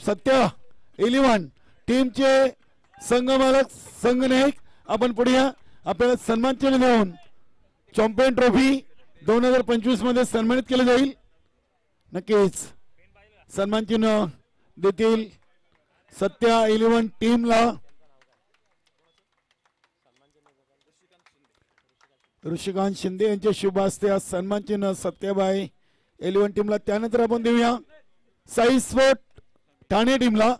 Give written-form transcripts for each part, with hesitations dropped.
सत्या 11 टीमचे संघमालक संघनायक आपण पुढे या. आपल्याला सन्मान चिन्ह देऊन चॅम्पियन ट्रॉफी 2025 मध्ये सन्मानित केले जाईल. नक्कीच सन्मान चिन्ह देतील सत्या 11 टीमला. ऋषिकांत शिंदे यांच्या शुभ हस्ते आज सन्मान चिन्ह सत्याबाई 11 टीमला. त्यानंतर आपण देऊया साई स्पोर्ट ठाणे टीमला.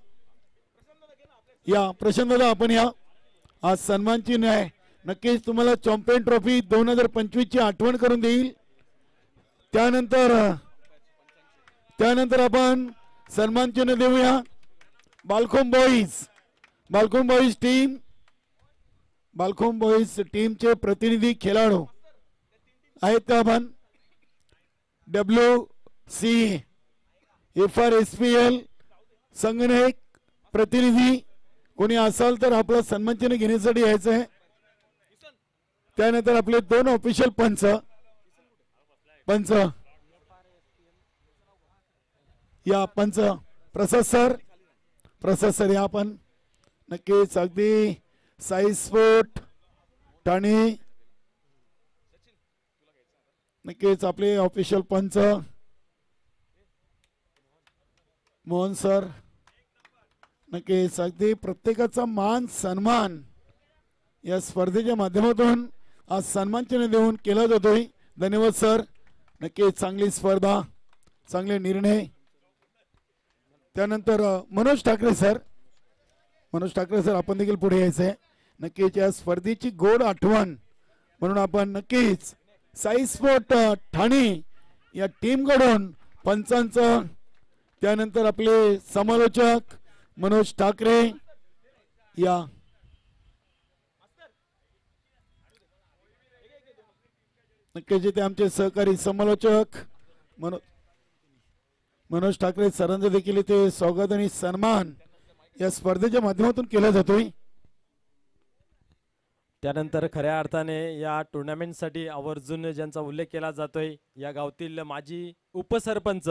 या प्रशांतदा आपण या. आज सन्मान चिन्ह आहे. नक्कीच तुम्हाला चॅम्पियन ट्रॉफी 2025 ची आठवण करून देईल. त्यानंतर आपण सन्मान चिन्ह देऊया बालखोम बॉईज टीमचे प्रतिनिधी खेळाडू आहेत का आपण WCFRSPL संघनायक प्रतिनिधी कोणी असाल तर आपला सन्मान चिन्ह घेण्यासाठी यायचं आहे. त्यानंतर आपले 2 ऑफिशियल पंच या पंच प्रसाद सर या आपण नक्कीच अगदी साई स्पोर्ट ठाणे नक्कीच आपले ऑफिशियल पंच मोहन सर नक्कीच अगदी प्रत्येकाचा मान सन्मान या स्पर्धेच्या माध्यमातून आज सन्मान चिन्ह देऊन केला जातोय. धन्यवाद सर. नक्कीच चांगली स्पर्धा चांगले निर्णय. त्यानंतर मनोज ठाकरे सर आपण देखील पुढे यायचंय. नक्कीच या स्पर्धेची गोड आठवण म्हणून आपण नक्कीच साई स्पोर्ट ठाणे या टीम कडून पंचांचं त्यानंतर आपले समालोचक मनोज ठाकरे या नक्कीच ते आमचे सहकारी समालोचक मनोज ठाकरे सरांचं देखील इथे स्वागत आणि सन्मान या स्पर्धेच्या माध्यमातून केला जातोय. त्यानंतर खऱ्या अर्थाने या टुर्नामेंटसाठी आवर्जून ज्यांचा उल्लेख केला जातोय या गावातील माजी उपसरपंच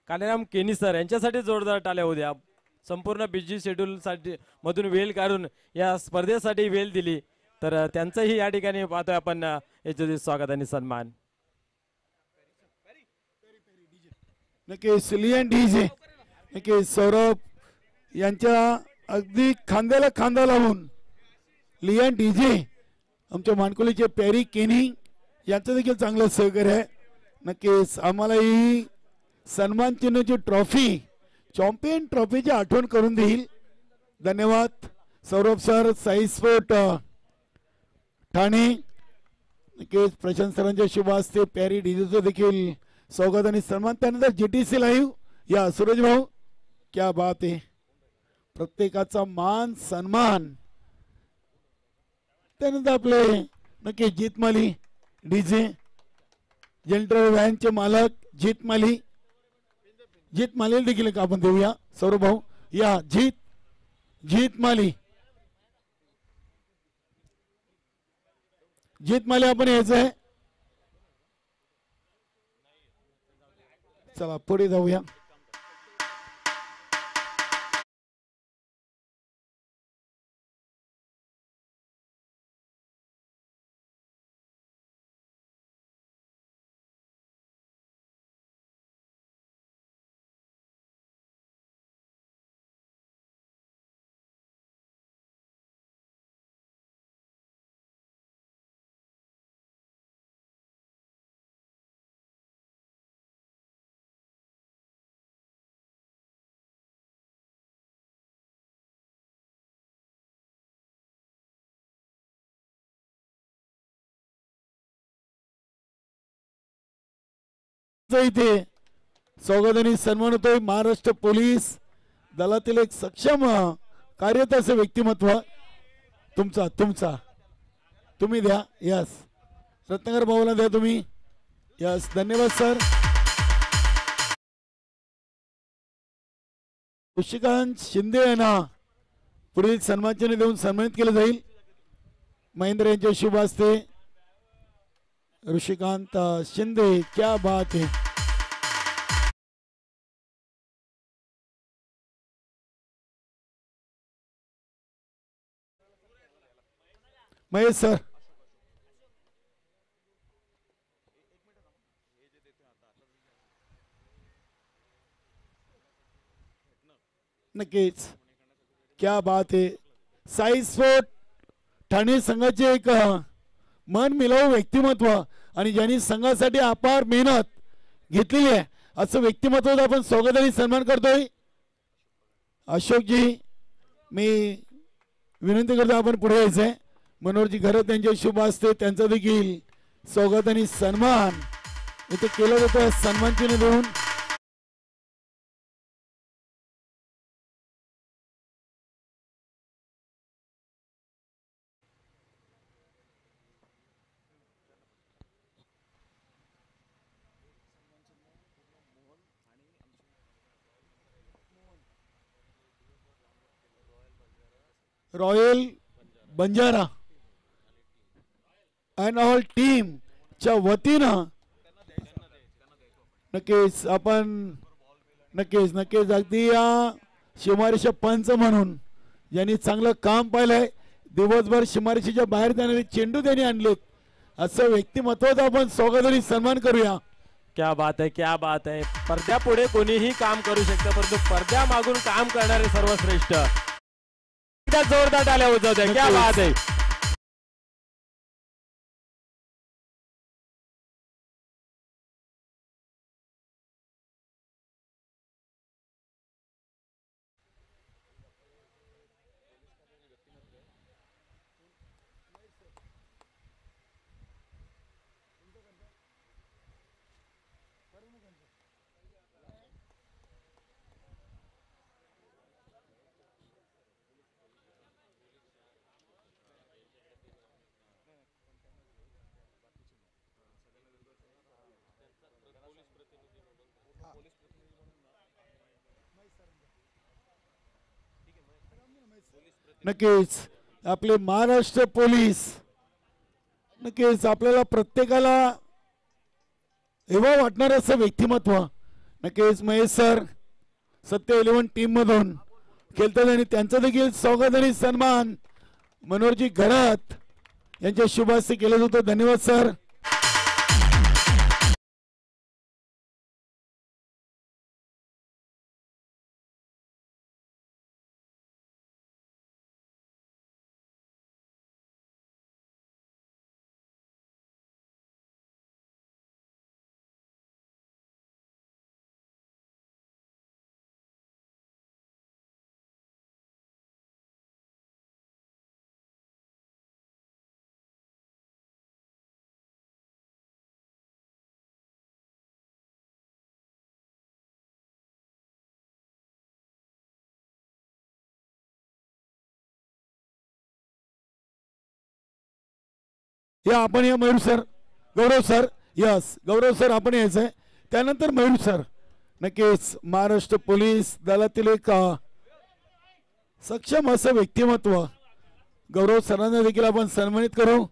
कालेराम केनी सर यांच्यासाठी जोरदार टाळ्या होऊ द्या. संपूर्ण बिझी शेड्यूल साठी मधून वेळ काढून या स्पर्धेसाठी वेळ दिली तर त्यांचंही या ठिकाणी पाहतोय आपण याचे स्वागत आणि सन्मान. नक्कीच लियन डीजे नक्कीच सौरभ यांच्या अगदी खांद्याला खांदा लावून लियन डीजे आमच्या मानकोलीचे पॅरी केनी यांचं देखील चांगलं सहकार्य आहे. नक्कीच आम्हाला ही सन्मान चिन्हाची ट्रॉफी चॅम्पियन ट्रॉफीची आठवण करून देईल. धन्यवाद सौरभ सर. साई स्पोर्ट ठाणे नक्कीच प्रशांत सरांच्या शुभ हस्ते पॅरी डीजेचं देखील स्वागत आणि सन्मान. त्यानंतर GTC लाईव्ह या सूरज भाऊ क्या बात आहे. प्रत्येकाचा मान सन्मान. त्यानंतर आपले नक्की जीतमाली डीजे जनरेटर व्हॅनचे मालक जीतमाली देखील आपण देऊया सौरभ भाऊ या. जीतमाली आपण यायचं आहे. चला पुढे जाऊया. इथे स्वागत आणि सन्मान होतोय. महाराष्ट्र पोलीस दलातील एक सक्षम कार्यरत व्यक्तिमत्व तुमचा तुम्ही द्या. यस रत्नाकर भाऊला द्या तुम्ही. यस धन्यवाद सर. ऋषिकांत शिंदे यांना पुढील सन्मानचिन्ह देऊन सन्मानित केले जाईल. महेंद्र यांच्या शुभ हस्ते ऋषिकांत शिंदे क्या बात है. महेश सर. नक्कीच क्या बात आहे. साई स्पोर्ट ठाणे संघाचे एक मन मिळवू व्यक्तिमत्व आणि ज्यांनी संघासाठी अपार मेहनत घेतलेली आहे असं व्यक्तिमत्वाचा आपण स्वागत आणि सन्मान करतोय. अशोकजी मी विनंती करतो आपण पुढे यायचंय. मनोहरजी घरत त्यांच्या शुभ असते त्यांचा देखील स्वागत आणि सन्मान इथे केलं जातं. सन्मान चिन्ह देऊन royal Banjara and all team च्या वतीनं नक्कीच आपण नक्कीच अगदी या शिमारीच्या पंच म्हणून ज्यांनी चांगलं काम पाहिलंय दिवसभर शिमारीच्या बाहेर जाणारे चेंडू त्यांनी आणलेत असं व्यक्तिमत्वाचं आपण स्वागत आणि सन्मान करूया. क्या बात आहे क्या बात आहे. पडद्या पुढे कोणीही काम करू शकतं परंतु पडद्या मागून काम करणारे सर्वश्रेष्ठ. जोरदार टाळ्या उजवते. क्या बात आहे. नक्कीच आपले महाराष्ट्र पोलीस नक्कीच आपल्याला प्रत्येकाला हेवा वाटणार असं व्यक्तिमत्व. नक्कीच महेश सर सत्य 11 टीम मधून खेळतात आणि त्यांचं देखील स्वागत आणि सन्मान मनोहरजी घरात यांच्या शुभ हस्ते केलं जातं. धन्यवाद सर. या आपण या मयूर सर गौरव सर यस गौरव सर आपण यायचंय त्यानंतर मयूर सर. नक्कीच महाराष्ट्र पोलीस दलातील एक सक्षम असं व्यक्तिमत्व गौरव सरांना देखील आपण सन्मानित करू.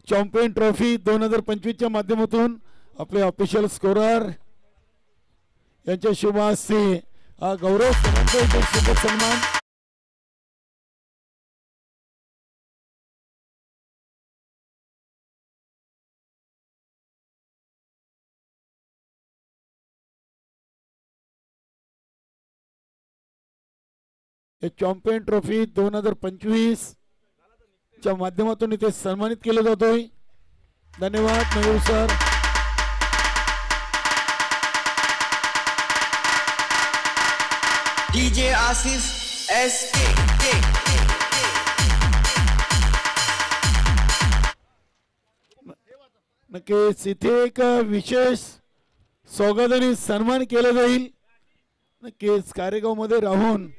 चॅम्पियन ट्रॉफी 2025 च्या माध्यमातून आपले ऑफिशियल स्कोरर यांच्या शुभ हस्ते गौरव सरांचा शुभ सन्मान. चॅम्पियन ट्रॉफी 2025 च्या माध्यमातून इथे सन्मानित केलं जातोय. धन्यवाद Mayur sir. DJ Asif SK. नक्कीच इथे एक विशेष स्वागत आणि सन्मान केला जाईल. नक्कीच कार्यक्रम मध्ये राहून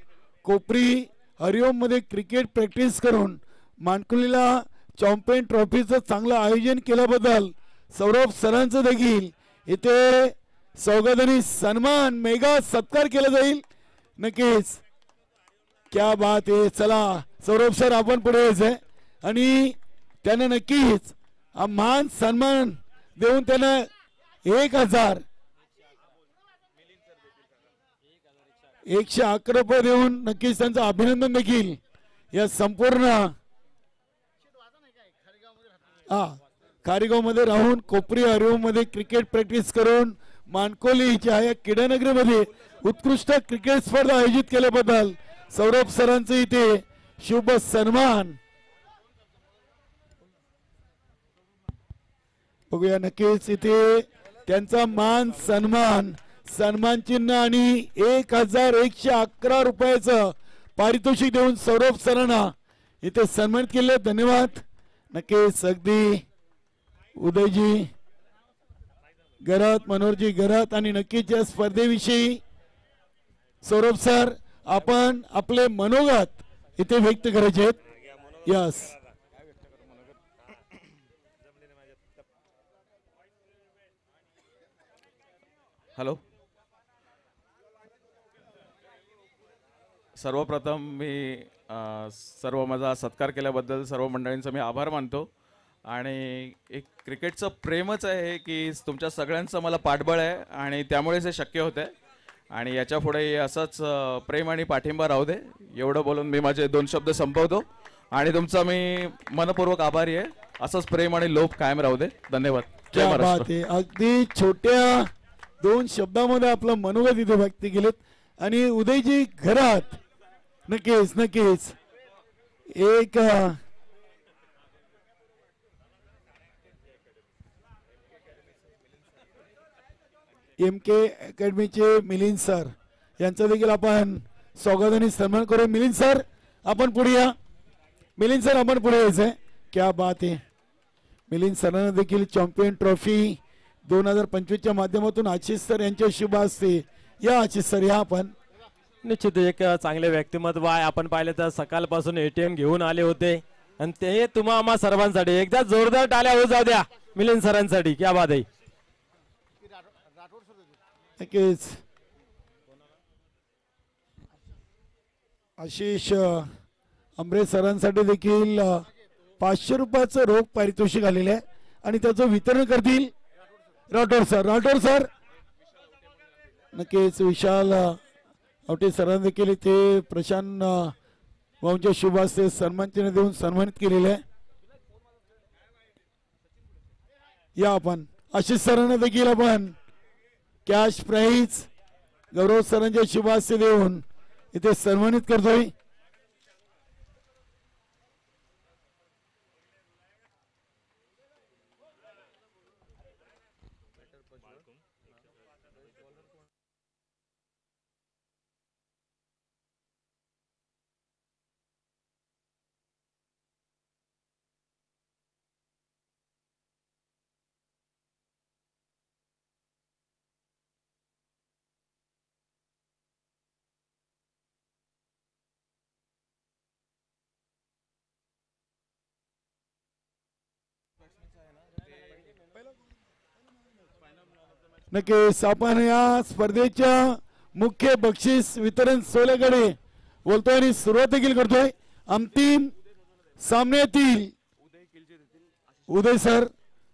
कोपरी हरिओम मध्ये क्रिकेट प्रॅक्टिस करून मानकुलीला चॅम्पियन ट्रॉफीचं चांगलं आयोजन केल्याबद्दल सौरभ सरांचं देखील इथे स्वागत आणि सन्मान मेगा सत्कार केला जाईल. नक्कीच क्या बात आहे. चला सौरभ सर आपण पुढे यायचंय आणि त्यांना नक्कीच मान सन्मान देऊन त्यांना 1000 111 रुपये देऊन नक्कीच त्यांचं अभिनंदन देखील या संपूर्ण कारिगाव मध्ये राहून कोपरी हरिओम मध्ये क्रिकेट प्रॅक्टिस करून मानकोलीच्या या क्रीडानगरीमध्ये उत्कृष्ट क्रिकेट स्पर्धा आयोजित केल्याबद्दल सौरभ सरांचे इथे शुभ सन्मान. बघूया नक्कीच इथे त्यांचा मान सन्मान चिन्ह आणि 1111 रुपयाचं पारितोषिक देऊन सौरभ सरांना इथे सन्मानित केले. धन्यवाद. नक्कीच अगदी उदयजी गरत, मनोहरजी गरत आणि नक्कीच या स्पर्धेविषयी सौरभ सर आपण आपले मनोगत इथे व्यक्त करायचे आहेत. यस हॅलो, सर्वप्रथम मी सर्व माझा सत्कार केल्याबद्दल सर्व मंडळींचा मी आभार मानतो. आणि एक क्रिकेटचं प्रेमच आहे की तुमच्या सगळ्यांचं मला पाठबळ आहे आणि त्यामुळेच हे शक्य होतं. आणि याच्या पुढे असंच प्रेम आणि पाठिंबा राहू दे. एवढं बोलून मी माझे 2 शब्द संपवतो आणि तुमचा मी मनपूर्वक आभारी आहे. असंच प्रेम आणि लोभ कायम राहू दे. धन्यवाद. जय महाराष्ट्र. अगदी छोट्या 2 शब्दामध्ये आपलं मनोगत इथे व्यक्त केलेत. आणि उदयजी घरात नक्कीच एक MK अकॅडमीचे मिलिंद सर यांचा देखील आपण स्वागताने सन्मान करू. मिलिंद सर आपण पुढे या. मिलिंद सर आपण पुढे यायचंय. क्या बात आहे. मिलिंद सरांना देखील चॅम्पियन ट्रॉफी 2025च्या माध्यमातून आशिष सर यांच्या शुभ हस्ते. या आशिष सर या. आपण निश्चित एक चांगले व्यक्तिमत्व आहे. आपण पाहिलं तर सकाळपासून ATM घेऊन आले होते आणि ते तुम्हा आम्हा सर्वांसाठी एकदा जोरदार टाळ्या होऊ जाऊ द्या मिलिंद सरांसाठी. क्या बात आहे. नक्कीच आशिष आंबरे सरांसाठी देखील 500 रुपयाचं रोख पारितोषिक आलेलं आहे आणि त्याचं वितरण करतील राठोड सर. नक्कीच विशाल आवटे सरांनी देखील इथे प्रशांत भाऊंच्या शुभ हस्ते सन्मान चिन्ह देऊन सन्मानित केलेले आहे. या आपण आशिष सरांना देखील आपण कॅश प्राइज गौरव सरांच्या शुभ हस्ते देऊन इथे सन्मानित करतोय. नक्कीच आपण या स्पर्धेच्या मुख्य बक्षीस वितरण सोहळ्याकडे बोलतोय आणि सुरुवात देखील करतोय. अंतिम सामन्यातील उदय सर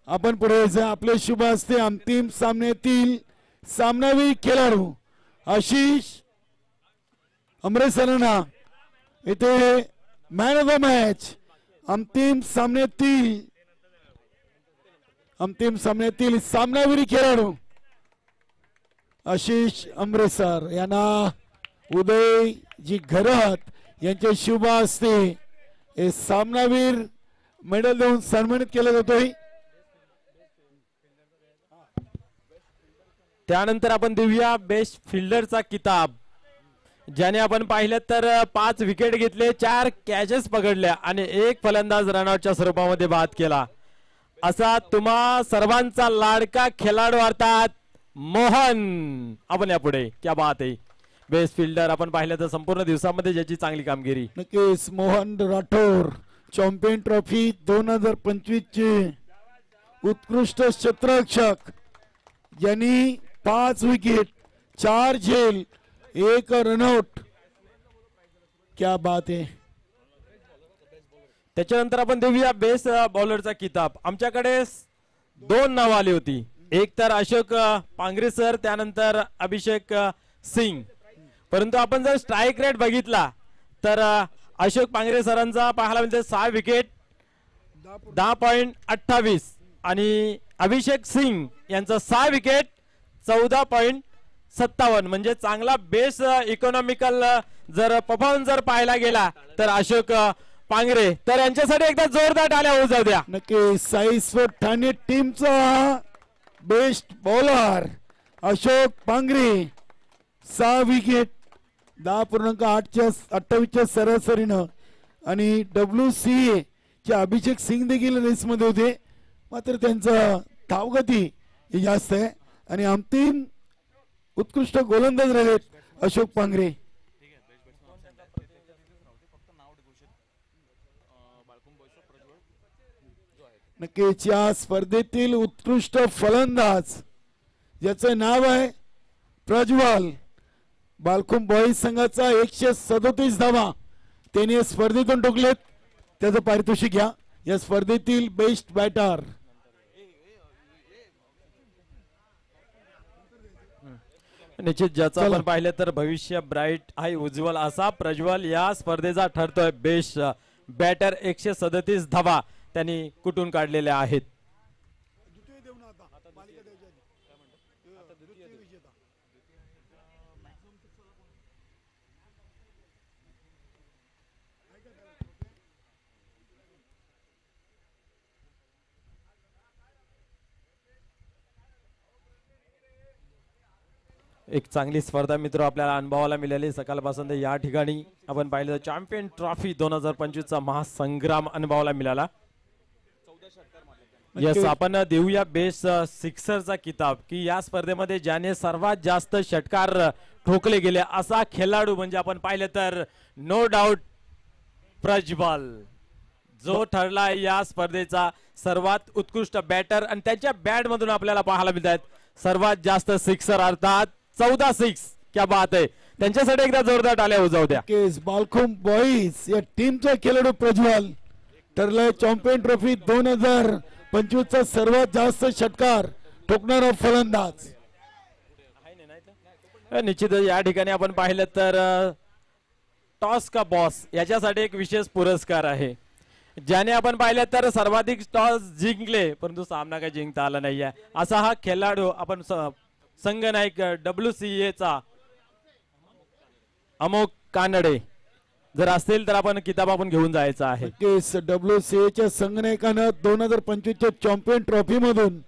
आपण पुढे यायचं. आपले शुभ हस्ते अंतिम सामन्यातील सामनावीर खेळाडू आशिष आंबरे सरांना इथे मॅन ऑफ द मॅच अंतिम सामन्यातील सामनावीर खेळाडू आशिष आंबरे सर यांना उदय जी घरात यांच्या शुभ हस्ते हे सामनावीर मेडल देऊन सन्मानित केलं जातोय. त्यानंतर आपण देऊया बेस्ट फिल्डरचा किताब, ज्याने आपण पाहिलं तर 5 विकेट घेतले, 4 कॅचेस पकडल्या आणि 1 फलंदाज रनआउटच्या स्वरूपामध्ये बाद केला. असा तुम्हा सर्वांचा लाडका खेळाडू अर्थात मोहन आपण यापुढे. क्या बात आहे. बेस्ट फिल्डर आपण पाहिलं तर संपूर्ण दिवसामध्ये ज्याची चांगली कामगिरी. नक्कीच मोहन राठोड चॅम्पियन ट्रॉफी 2025 चे उत्कृष्ट क्षेत्ररक्षक ज्यांनी 5 विकेट 4 झेल 1 रनआउट. क्या बात आहे. त्याच्यानंतर आपण देऊया बेस्ट बॉलरचा किताब. आमच्याकडे 2 नाव आली होती, एक तर अशोक पांगरे सर, त्यानंतर अभिषेक सिंग. परंतु आपण जर स्ट्राईक रेट बघितला तर अशोक पांगरे सरांचा पाहायला म्हणजे 6 विकेट 10.28 आणि अभिषेक सिंग यांचं 6 विकेट 14.57 म्हणजे चांगला बेस इकॉनॉमिकल जर परफॉर्मन्स जर पाहायला गेला तर अशोक पांगरे तर यांच्यासाठी एकदा जोरदार टाळ्या होऊ जाऊ द्या. नक्की साईस्फोर्ट ठाणे टीमचा best bowler Ashok Pangare 6 wicket 10.28च्या सरासरीनं आणि WCA चे अभिषेक सिंग देखील रेसमध्ये होते मात्र त्यांचा धावगती ही जास्त आहे आणि अंतिम उत्कृष्ट गोलंदाज राहिलेत अशोक पांगरे. नक्कीच या स्पर्धेतील उत्कृष्ट फलंदाज ज्याचं नाव आहे प्रज्वल बालकुम बॉईज संघाचा 137 धावा त्याने स्पर्धेतून ठोकलेत त्याचं पारितोषिक घ्या. या स्पर्धेतील बेस्ट बॅटर निश्चित ज्याचं आपण पाहिलं तर भविष्य ब्राईट आहे उज्ज्वल असा प्रज्वल या स्पर्धेचा ठरतोय बेस्ट बॅटर. 137 धावा त्यांनी कुठून काढलेल्या आहेत. एक चांगली स्पर्धा मित्र आपल्याला अनुभवायला मिळाली सकाळपासून या ठिकाणी आपण पाहिलं चॅम्पियन ट्रॉफी 2025 चा महासंग्राम अनुभवायला मिळाला. यस आपण देऊया बेस्ट सिक्सरचा किताब की या स्पर्धेमध्ये ज्याने सर्वात जास्त षटकार ठोकले गेले असा खेळाडू म्हणजे आपण पाहिलं तर नो डाऊट प्रज्वल जो ठरला या स्पर्धेचा सर्वात उत्कृष्ट बॅटर आणि त्यांच्या बॅट मधून आपल्याला पाहायला मिळत आहेत सर्वात जास्त सिक्सर अर्थात 14 6. क्या बात आहे त्यांच्यासाठी एकदा जोरदार टाळ्या होऊ द्या. बालकुम बॉईज या टीमचा खेळाडू प्रज्वल ठरलाय चॅम्पियन ट्रॉफी 2025 चा सर्वात जास्त षटकार ठोकणारा फलंदाज. निश्चितच या ठिकाणी आपण पाहिलं तर टॉस का बॉस याच्यासाठी एक विशेष पुरस्कार आहे ज्याने आपण पाहिलं तर सर्वाधिक टॉस जिंकले परंतु सामना काही जिंकता आला नाहीये असा हा खेळाडू आपण संघनायक WCA चा अमोक कानडे जर असतील तर आपण किताब आपण घेऊन जायचं आहे. WCA च्या संघनायकानं 2025 च्या चॅम्पियन ट्रॉफी मधून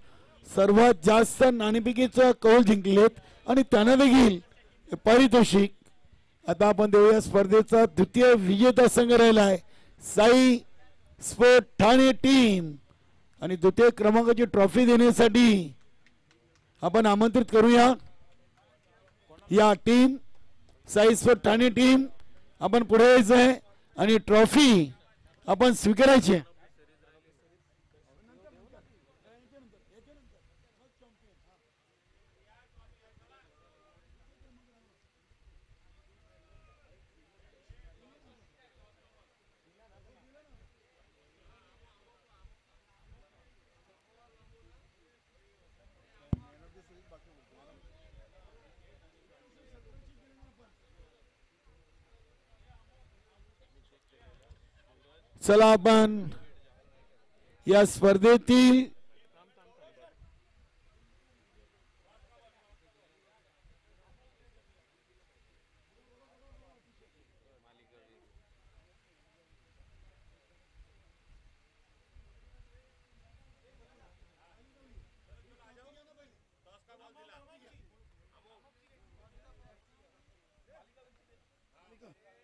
सर्वात जास्त नाणेफेकीचा कौल जिंकलेत आणि त्यांना देखील पारितोषिक. आता आपण देऊया स्पर्धेचा द्वितीय विजेता संघ राहिला आहे साई स्पोर्ट ठाणे टीम आणि द्वितीय क्रमांकाची ट्रॉफी देण्यासाठी आपण आमंत्रित करूया या team Sai sport Thane team. आपण पुढे यायचं आहे आणि ट्रॉफी आपण स्वीकारायची. चला आपण या स्पर्धेतील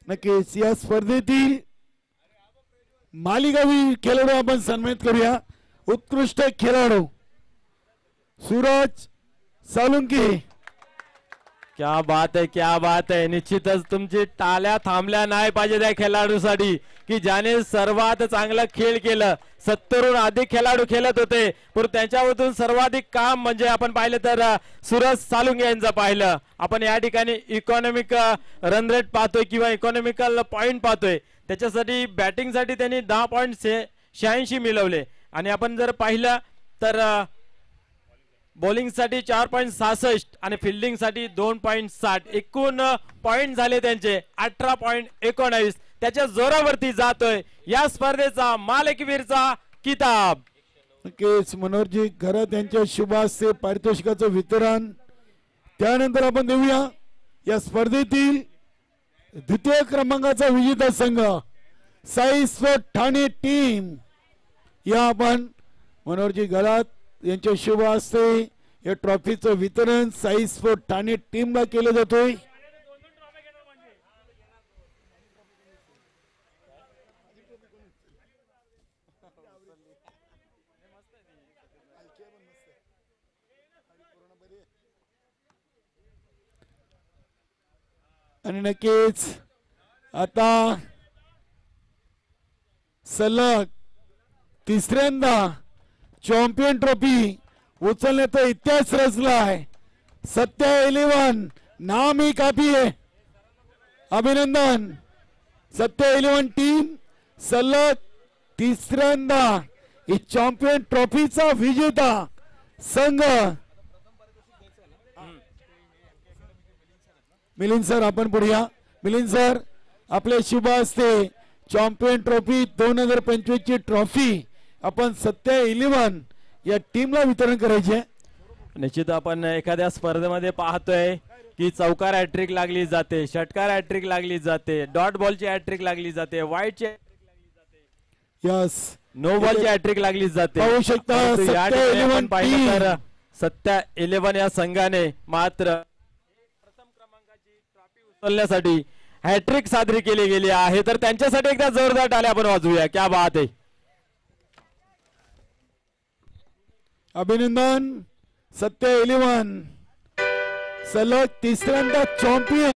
नक्कीच या स्पर्धेतील मालिकावी खेळाडू आपण सन्मानित करूया. उत्कृष्ट खेळाडू सूरज सालुंके. क्या बात आहे क्या बात आहे. निश्चितच तुमची टाळ्या थांबल्या नाही पाहिजे त्या खेळाडूसाठी की ज्याने सर्वात चांगलं खेळ केलं. 70हून अधिक खेळाडू खेळत होते पण त्यांच्यामधून सर्वाधिक काम म्हणजे आपण पाहिलं तर सूरज सालुंगे यांचं पाहिलं. आपण या ठिकाणी इकॉनॉमिक रन रेट पाहतोय किंवा इकॉनॉमिकल पॉइंट पाहतोय त्याच्यासाठी बॅटिंगसाठी त्यांनी 10.86 मिळवले आणि आपण जर पाहिलं तर बॉलिंगसाठी 4.66 आणि फिल्डिंगसाठी 2.60 एकूण पॉइंट झाले त्यांचे 18.19. त्याच्या जोरावरती जातोय या स्पर्धेचा मालकीवीरचा किताब. नक्कीच मनोहरजी घरात यांच्या शुभ हस्ते पारितोषिकाचं वितरण. त्यानंतर आपण देऊया या स्पर्धेतील द्वितीय क्रमांकाचा विजेता संघ साई स्पोर्ट ठाणे टीम. या आपण मनोहरजी घरात यांच्या शुभ हस्ते या ट्रॉफीचं वितरण साई स्पोर्ट ठाणे टीमला केलं जातोय. आणि नक्कीच आता सलग तिसऱ्यांदा चॅम्पियन ट्रॉफी उचलण्याचा इतिहास रचलाय. सत्या 11 नाम ही काफी आहे. अभिनंदन. सत्या 11 टीम सलग तिसऱ्यांदा ही चॅम्पियन ट्रॉफीचा विजेता संघ. मिलिंद सर आपण पुढे या. मिलिंद सर आपल्या शुभ हस्ते चॅम्पियन ट्रॉफी 2025 ची ट्रॉफी आपण सत्या 11 या टीमला वितरण करायचे. निश्चित आपण एखाद्या स्पर्धेमध्ये पाहतोय की चौकार हॅट्रिक लागली जाते, षटकार हॅट्रिक लागली जाते, डॉट बॉलची हॅट्रिक लागली जाते, वाईटची यस नो बॉलची हॅट्रिक लागली जाते. पाहू शकता परंतु या सत्या ठिकाणी 11 आपण पाहिलं तर टीम. सत्या 11 या संघाने मात्र प्रथम क्रमांकाची ट्रॉफी उचलण्यासाठी हॅट्रिक साजरी केली गेली आहे. तर त्यांच्यासाठी एकदा जोरदार टाळ्या आपण वाजवूया. क्या बात आहे. अभिनंदन. सत्या 11 सलग तिसऱ्यांदा चॅम्पियन.